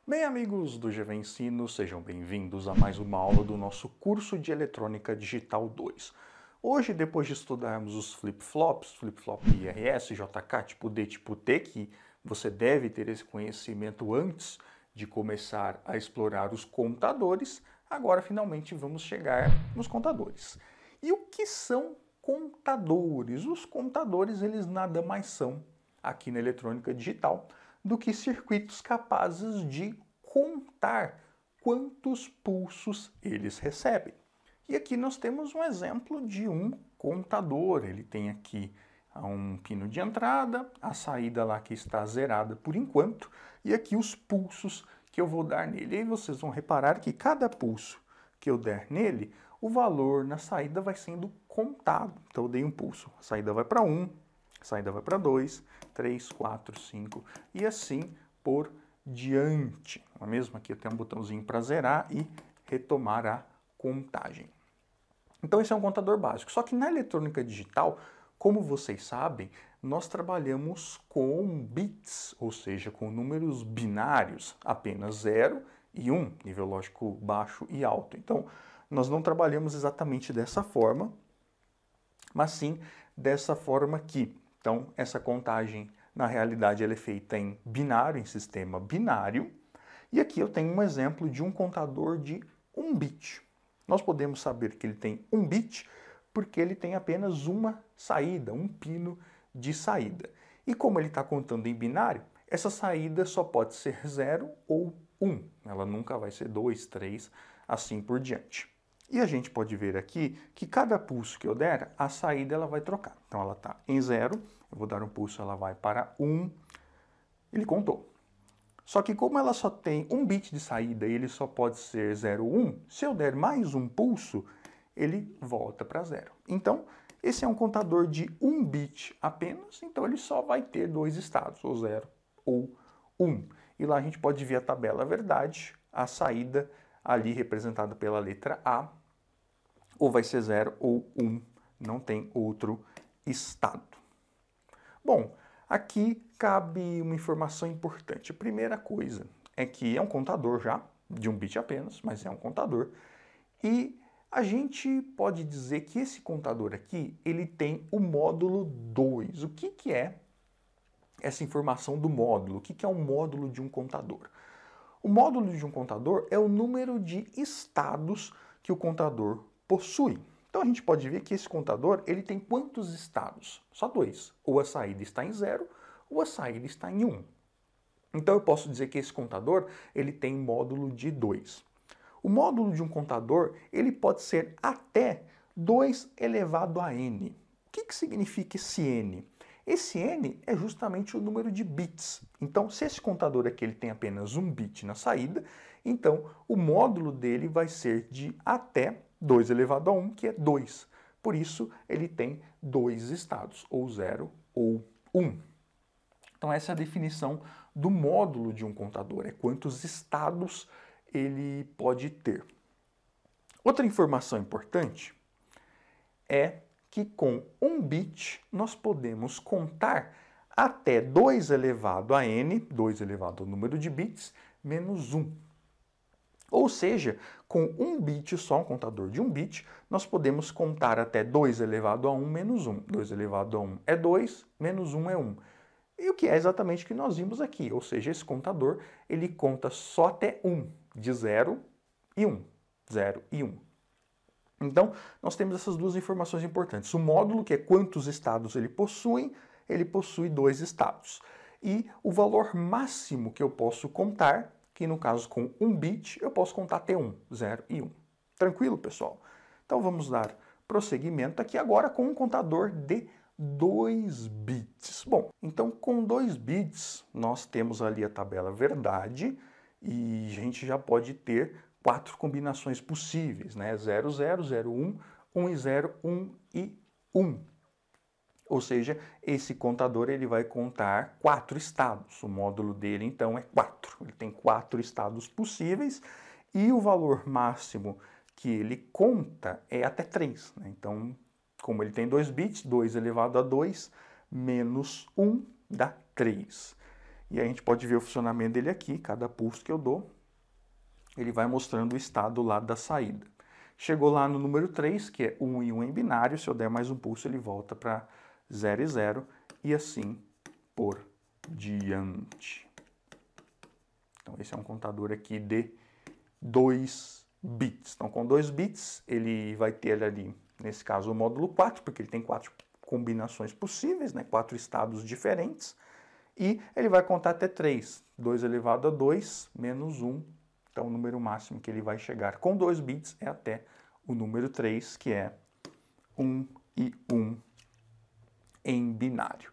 Bem, amigos do GV Ensino, sejam bem-vindos a mais uma aula do nosso curso de Eletrônica Digital 2. Hoje, depois de estudarmos os flip-flops, flip-flop IRS, JK, tipo D, tipo T, que você deve ter esse conhecimento antes de começar a explorar os contadores, agora finalmente vamos chegar nos contadores. E o que são contadores? Os contadores, eles nada mais são, aqui na eletrônica digital, do que circuitos capazes de contar quantos pulsos eles recebem. E aqui nós temos um exemplo de um contador. Ele tem aqui um pino de entrada, a saída lá que está zerada por enquanto, e aqui os pulsos que eu vou dar nele. E aí vocês vão reparar que cada pulso que eu der nele, o valor na saída vai sendo contado. Então eu dei um pulso, a saída vai para 1, a saída vai para 2, 3, 4, 5 e assim por diante. A mesma aqui eu tenho um botãozinho para zerar e retomar a contagem. Então esse é um contador básico. Só que na eletrônica digital, como vocês sabem, nós trabalhamos com bits, ou seja, com números binários, apenas 0 e 1, nível lógico baixo e alto. Então nós não trabalhamos exatamente dessa forma, mas sim dessa forma aqui. Então essa contagem, na realidade, ela é feita em binário, em sistema binário. E aqui eu tenho um exemplo de um contador de 1 bit. Nós podemos saber que ele tem 1 bit porque ele tem apenas uma saída, um pino de saída. E como ele está contando em binário, essa saída só pode ser 0 ou 1. Ela nunca vai ser 2, 3, assim por diante. E a gente pode ver aqui que cada pulso que eu der, a saída ela vai trocar. Então ela está em 0, eu vou dar um pulso, ela vai para 1, ele contou. Só que como ela só tem um bit de saída e ele só pode ser 0 ou 1, se eu der mais um pulso, ele volta para 0. Então, esse é um contador de 1 bit apenas, então ele só vai ter dois estados, ou 0 ou 1. E lá a gente pode ver a tabela verdade, a saída ali representada pela letra A, ou vai ser 0 ou 1, não tem outro estado. Bom, aqui cabe uma informação importante. A primeira coisa é que é um contador já, de 1 bit apenas, mas é um contador. E a gente pode dizer que esse contador aqui, ele tem o módulo 2. O que é essa informação do módulo? O que é um módulo de um contador? O módulo de um contador é o número de estados que o contador possui. Então a gente pode ver que esse contador ele tem quantos estados? Só dois. Ou a saída está em 0 ou a saída está em 1. Então eu posso dizer que esse contador ele tem módulo de 2. O módulo de um contador ele pode ser até 2 elevado a n. O que significa esse n? Esse n é justamente o número de bits. Então, se esse contador aqui ele tem apenas 1 bit na saída, então o módulo dele vai ser de até 2 elevado a 1, que é 2. Por isso, ele tem dois estados, ou 0 ou 1. Então, essa é a definição do módulo de um contador, é quantos estados ele pode ter. Outra informação importante é que com 1 bit nós podemos contar até 2 elevado a n, 2 elevado ao número de bits, menos 1. Ou seja, com 1 bit só, um contador de 1 bit, nós podemos contar até 2 elevado a 1 menos 1. 2 elevado a 1 é 2, menos 1 é 1. E o que é exatamente o que nós vimos aqui, ou seja, esse contador ele conta só até 1, de 0 e 1. 0 e 1. Então, nós temos essas duas informações importantes. O módulo, que é quantos estados ele possui 2 estados. E o valor máximo que eu posso contar, que no caso com 1 bit, eu posso contar até 1, 0 e 1. Tranquilo, pessoal? Então vamos dar prosseguimento aqui agora com um contador de 2 bits. Bom, então com 2 bits, nós temos ali a tabela verdade e a gente já pode ter 4 combinações possíveis, né? 0, 0, 0, 1, 1 e 0, 1 e 1. Ou seja, esse contador ele vai contar 4 estados. O módulo dele, então, é 4. Ele tem 4 estados possíveis e o valor máximo que ele conta é até 3. Né? Então, como ele tem 2 bits, 2 elevado a 2 menos 1 dá 3. E aí a gente pode ver o funcionamento dele aqui, cada pulso que eu dou, ele vai mostrando o estado lá da saída. Chegou lá no número 3, que é 1 e 1 em binário, se eu der mais um pulso ele volta para 0 e 0, e assim por diante. Então esse é um contador aqui de 2 bits. Então com 2 bits ele vai ter ali, nesse caso, o módulo 4, porque ele tem 4 combinações possíveis, né? 4 estados diferentes, e ele vai contar até 3. 2 elevado a 2 menos 1. Então o número máximo que ele vai chegar com 2 bits é até o número 3, que é 1 e 1 em binário.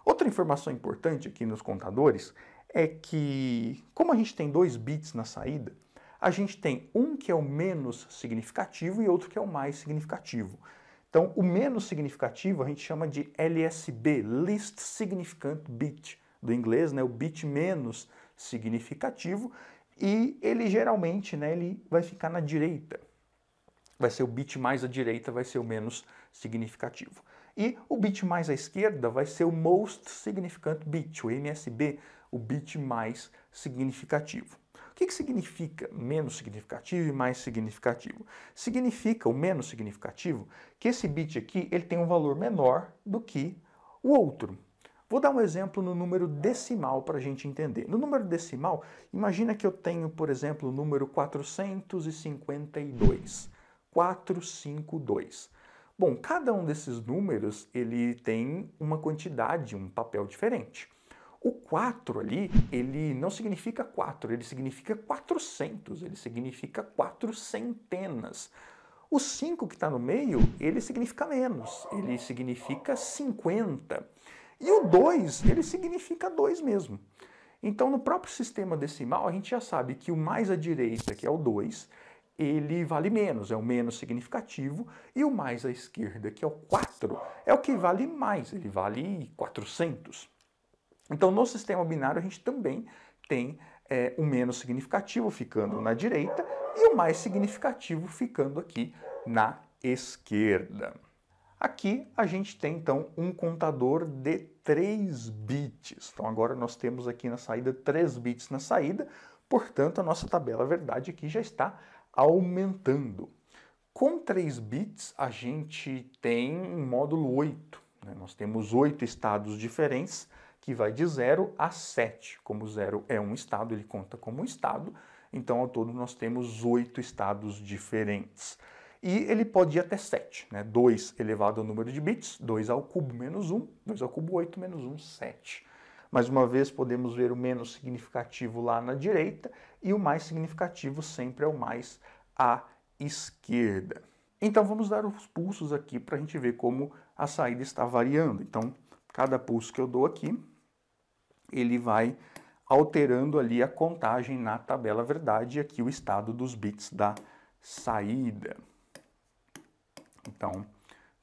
Outra informação importante aqui nos contadores é que, como a gente tem 2 bits na saída, a gente tem um que é o menos significativo e outro que é o mais significativo. Então, o menos significativo a gente chama de LSB, Least Significant Bit, do inglês, né, o bit menos significativo, e ele geralmente, né, ele vai ficar na direita. Vai ser o bit mais à direita, vai ser o menos significativo. E o bit mais à esquerda vai ser o Most Significant Bit, o MSB, o bit mais significativo. O que significa menos significativo e mais significativo? Significa, o menos significativo, que esse bit aqui ele tem um valor menor do que o outro. Vou dar um exemplo no número decimal para a gente entender. No número decimal, imagina que eu tenho, por exemplo, o número 452. 452. Bom, cada um desses números ele tem uma quantidade, um papel diferente. O 4 ali, ele não significa 4, ele significa 400, ele significa 4 centenas. O 5 que está no meio, ele significa menos, ele significa 50. E o 2, ele significa 2 mesmo. Então, no próprio sistema decimal, a gente já sabe que o mais à direita, que é o 2, ele vale menos, é o menos significativo, e o mais à esquerda, que é o 4, é o que vale mais, ele vale 400. Então, no sistema binário, a gente também tem o menos significativo ficando na direita e o mais significativo ficando aqui na esquerda. Aqui a gente tem, então, um contador de 3 bits. Então, agora nós temos aqui na saída 3 bits na saída, portanto, a nossa tabela verdade aqui já está aumentando. Com 3 bits, a gente tem um módulo 8. Né? Nós temos 8 estados diferentes, que vai de 0 a 7. Como 0 é um estado, ele conta como um estado. Então, ao todo, nós temos 8 estados diferentes. E ele pode ir até 7. Né? 2 elevado ao número de bits, 2 ao cubo menos 1, 2 ao cubo 8 menos 1, 7. Mais uma vez, podemos ver o menos significativo lá na direita e o mais significativo sempre é o mais à esquerda. Então, vamos dar os pulsos aqui para a gente ver como a saída está variando. Então, cada pulso que eu dou aqui, ele vai alterando ali a contagem na tabela verdade e aqui o estado dos bits da saída. Então,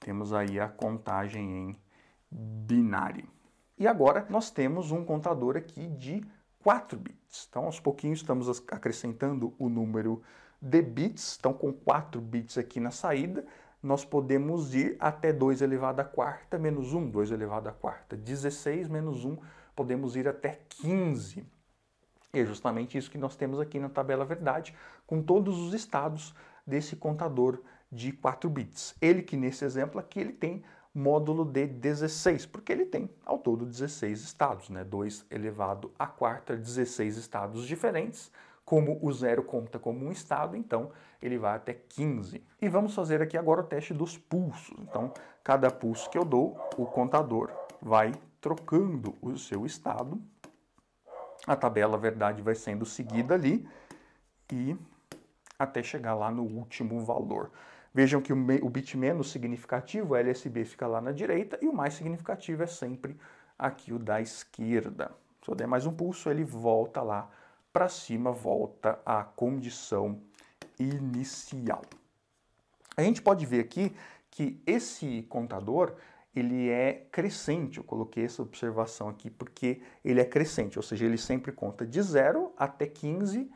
temos aí a contagem em binário. E agora nós temos um contador aqui de 4 bits. Então, aos pouquinhos estamos acrescentando o número de bits. Então, com 4 bits aqui na saída, nós podemos ir até 2 elevado à quarta menos 1, 2 elevado à quarta, 16 menos 1, podemos ir até 15. E é justamente isso que nós temos aqui na tabela verdade, com todos os estados desse contador de 4 bits. Ele que nesse exemplo aqui, ele tem módulo de 16, porque ele tem ao todo 16 estados, né? 2 elevado à quarta, 16 estados diferentes. Como o 0 conta como um estado, então ele vai até 15. E vamos fazer aqui agora o teste dos pulsos. Então, cada pulso que eu dou, o contador vai trocando o seu estado. A tabela verdade vai sendo seguida ali e até chegar lá no último valor. Vejam que o bit menos significativo, o LSB, fica lá na direita e o mais significativo é sempre aqui o da esquerda. Se eu der mais um pulso, ele volta lá para cima, volta à condição inicial. A gente pode ver aqui que esse contador ele é crescente. Eu coloquei essa observação aqui porque ele é crescente, ou seja, ele sempre conta de 0 até 15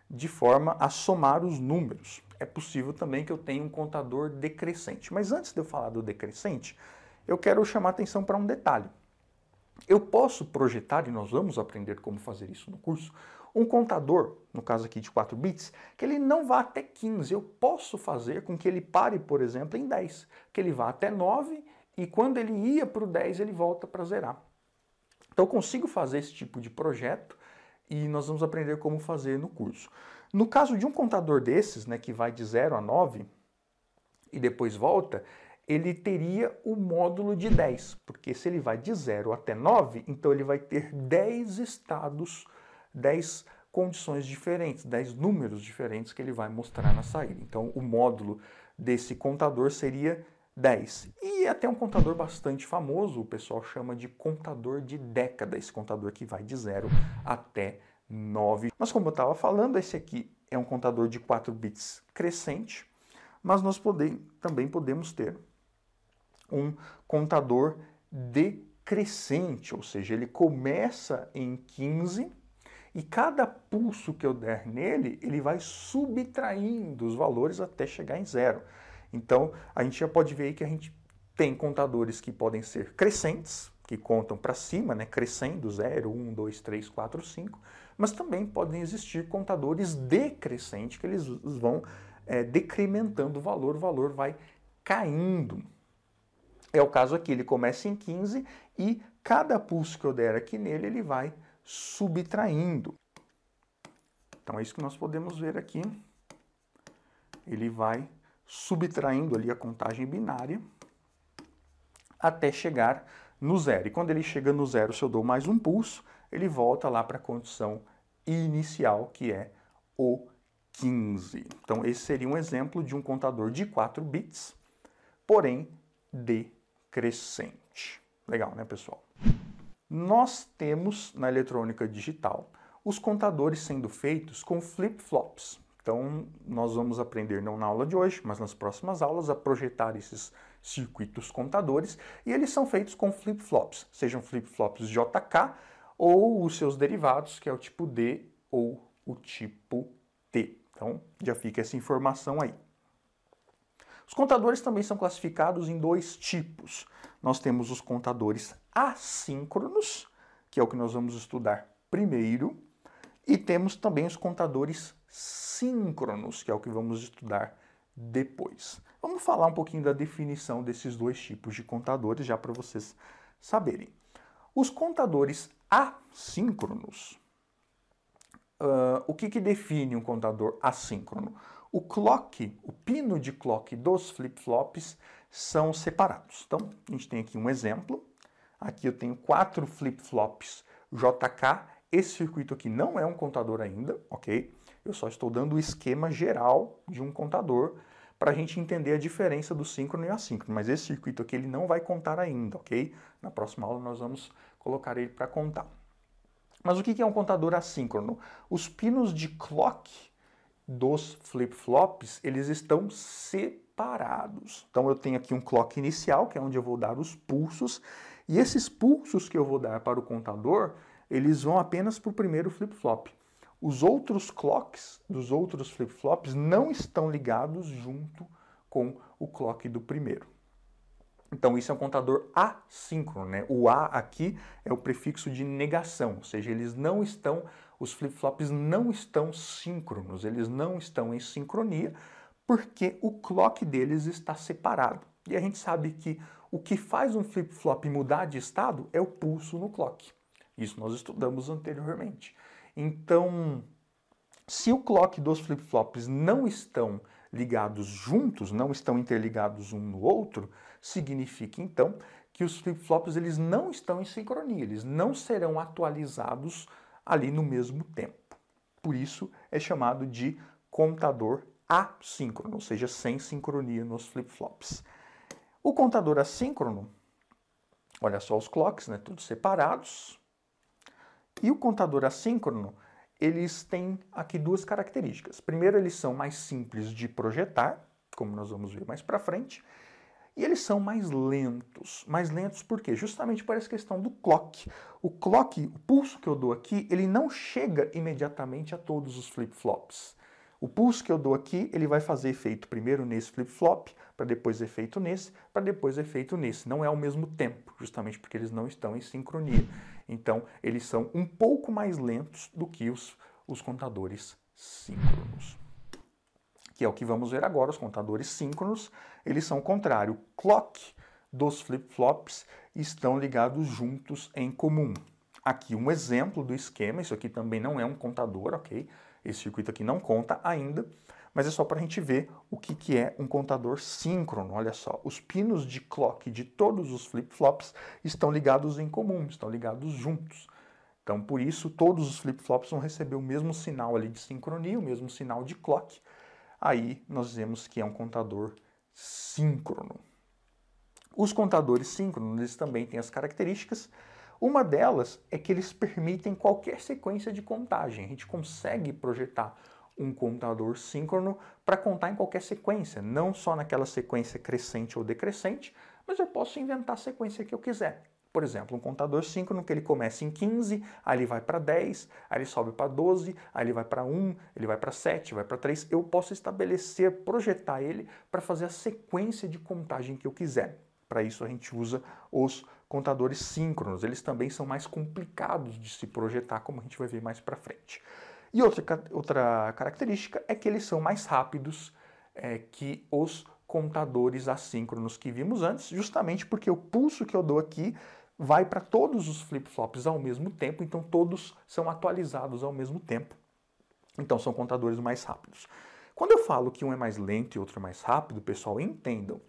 de forma a somar os números. É possível também que eu tenha um contador decrescente. Mas antes de eu falar do decrescente, eu quero chamar atenção para um detalhe. Eu posso projetar, e nós vamos aprender como fazer isso no curso, um contador, no caso aqui de 4 bits, que ele não vá até 15. Eu posso fazer com que ele pare, por exemplo, em 10, que ele vá até 9 e quando ele ia para o 10 ele volta para zerar. Então eu consigo fazer esse tipo de projeto e nós vamos aprender como fazer no curso. No caso de um contador desses, né, que vai de 0 a 9 e depois volta, ele teria o módulo de 10, porque se ele vai de 0 até 9, então ele vai ter 10 estados, 10 condições diferentes, 10 números diferentes que ele vai mostrar na saída. Então o módulo desse contador seria 10. E até um contador bastante famoso, o pessoal chama de contador de década, esse contador que vai de 0 até 9. Mas como eu estava falando, esse aqui é um contador de 4 bits crescente, mas nós também podemos ter um contador decrescente, ou seja, ele começa em 15 e cada pulso que eu der nele, ele vai subtraindo os valores até chegar em 0. Então, a gente já pode ver aí que a gente tem contadores que podem ser crescentes, que contam para cima, né, crescendo, 0, 1, 2, 3, 4, 5, mas também podem existir contadores decrescentes, que eles vão decrementando o valor vai caindo. É o caso aqui, ele começa em 15 e cada pulso que eu der aqui nele, ele vai subtraindo. Então é isso que nós podemos ver aqui. Ele vai subtraindo ali a contagem binária até chegar no 0. E quando ele chega no 0, se eu dou mais um pulso, ele volta lá para a condição inicial, que é o 15. Então esse seria um exemplo de um contador de 4 bits, porém decrescente. Legal, né, pessoal? Nós temos na eletrônica digital os contadores sendo feitos com flip-flops. Então, nós vamos aprender não na aula de hoje, mas nas próximas aulas, a projetar esses circuitos contadores, e eles são feitos com flip-flops, sejam flip-flops JK ou os seus derivados, que é o tipo D ou o tipo T. Então, já fica essa informação aí. Os contadores também são classificados em 2 tipos. Nós temos os contadores assíncronos, que é o que nós vamos estudar primeiro, e temos também os contadores síncronos, que é o que vamos estudar depois. Vamos falar um pouquinho da definição desses 2 tipos de contadores, já para vocês saberem. Os contadores assíncronos, o que define um contador assíncrono? O clock, o pino de clock dos flip-flops são separados. Então, a gente tem aqui um exemplo. Aqui eu tenho 4 flip-flops JK. Esse circuito aqui não é um contador ainda, ok? Eu só estou dando o esquema geral de um contador para a gente entender a diferença do síncrono e assíncrono. Mas esse circuito aqui ele não vai contar ainda, ok? Na próxima aula nós vamos colocar ele para contar. Mas o que é um contador assíncrono? Os pinos de clock dos flip-flops, eles estão separados. Então eu tenho aqui um clock inicial, que é onde eu vou dar os pulsos, e esses pulsos que eu vou dar para o contador, eles vão apenas para o primeiro flip-flop. Os outros clocks dos outros flip-flops não estão ligados junto com o clock do primeiro. Então isso é um contador assíncrono, né? O A aqui é o prefixo de negação, ou seja, eles não estão, os flip-flops não estão síncronos, eles não estão em sincronia, porque o clock deles está separado. E a gente sabe que o que faz um flip-flop mudar de estado é o pulso no clock. Isso nós estudamos anteriormente. Então, se o clock dos flip-flops não estão ligados juntos, não estão interligados um no outro, significa então que os flip-flops eles não estão em sincronia, eles não serão atualizados ali no mesmo tempo. Por isso é chamado de contador assíncrono, ou seja, sem sincronia nos flip-flops. O contador assíncrono, olha só os clocks, né, todos separados. E o contador assíncrono, eles têm aqui 2 características. Primeiro, eles são mais simples de projetar, como nós vamos ver mais para frente, e eles são mais lentos. Mais lentos por quê? Justamente por essa questão do clock. O clock, o pulso que eu dou aqui, ele não chega imediatamente a todos os flip-flops. O pulso que eu dou aqui, ele vai fazer efeito primeiro nesse flip-flop, para depois efeito nesse, para depois efeito nesse. Não é ao mesmo tempo, justamente porque eles não estão em sincronia. Então, eles são um pouco mais lentos do que os contadores síncronos. Que é o que vamos ver agora, os contadores síncronos, eles são o contrário. O clock dos flip-flops estão ligados juntos em comum. Aqui um exemplo do esquema, isso aqui também não é um contador, ok? Esse circuito aqui não conta ainda, mas é só para a gente ver o que é um contador síncrono. Olha só, os pinos de clock de todos os flip-flops estão ligados em comum, estão ligados juntos. Então, por isso, todos os flip-flops vão receber o mesmo sinal ali de sincronia, o mesmo sinal de clock. Aí nós dizemos que é um contador síncrono. Os contadores síncronos, eles também têm as características. Uma delas é que eles permitem qualquer sequência de contagem. A gente consegue projetar um contador síncrono para contar em qualquer sequência, não só naquela sequência crescente ou decrescente, mas eu posso inventar a sequência que eu quiser. Por exemplo, um contador síncrono que ele começa em 15, aí ele vai para 10, aí ele sobe para 12, aí ele vai para 1, ele vai para 7, vai para 3. Eu posso estabelecer, projetar ele para fazer a sequência de contagem que eu quiser. Para isso a gente usa os contadores síncronos. Eles também são mais complicados de se projetar, como a gente vai ver mais para frente. E outra característica é que eles são mais rápidos que os contadores assíncronos que vimos antes, justamente porque o pulso que eu dou aqui vai para todos os flip-flops ao mesmo tempo, então todos são atualizados ao mesmo tempo. Então são contadores mais rápidos. Quando eu falo que um é mais lento e outro é mais rápido, pessoal, entendam.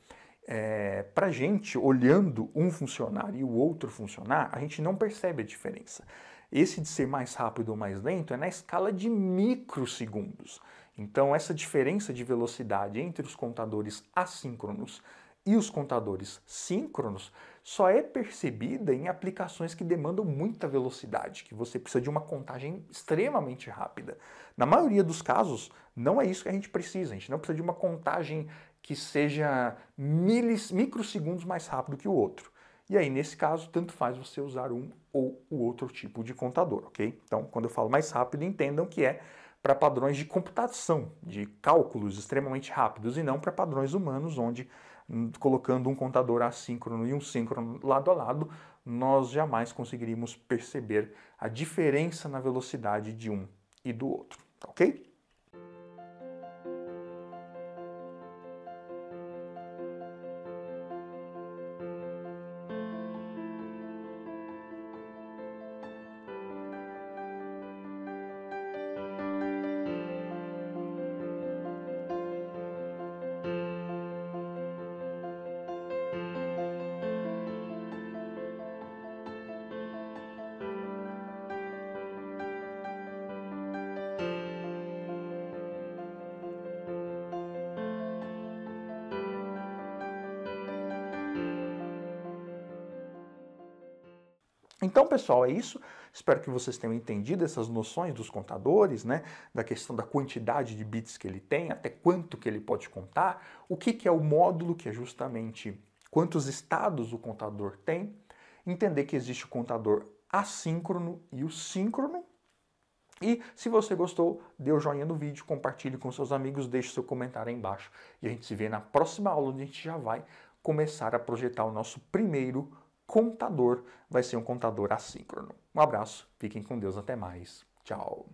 Para a gente, olhando um funcionar e o outro funcionar, a gente não percebe a diferença. Esse de ser mais rápido ou mais lento é na escala de microsegundos. Então, essa diferença de velocidade entre os contadores assíncronos e os contadores síncronos só é percebida em aplicações que demandam muita velocidade, que você precisa de uma contagem extremamente rápida. Na maioria dos casos, não é isso que a gente precisa. A gente não precisa de uma contagem que seja microsegundos mais rápido que o outro. E aí, nesse caso, tanto faz você usar um ou o outro tipo de contador, ok? Então, quando eu falo mais rápido, entendam que é para padrões de computação, de cálculos extremamente rápidos, e não para padrões humanos, onde, colocando um contador assíncrono e um síncrono lado a lado, nós jamais conseguiríamos perceber a diferença na velocidade de um e do outro, ok? Então, pessoal, é isso. Espero que vocês tenham entendido essas noções dos contadores, né? Da questão da quantidade de bits que ele tem, até quanto que ele pode contar, o que é o módulo, que é justamente quantos estados o contador tem, entender que existe o contador assíncrono e o síncrono. E se você gostou, dê o joinha no vídeo, compartilhe com seus amigos, deixe seu comentário aí embaixo. E a gente se vê na próxima aula, onde a gente já vai começar a projetar o nosso primeiro contador, vai ser um contador assíncrono. Um abraço, fiquem com Deus, até mais. Tchau.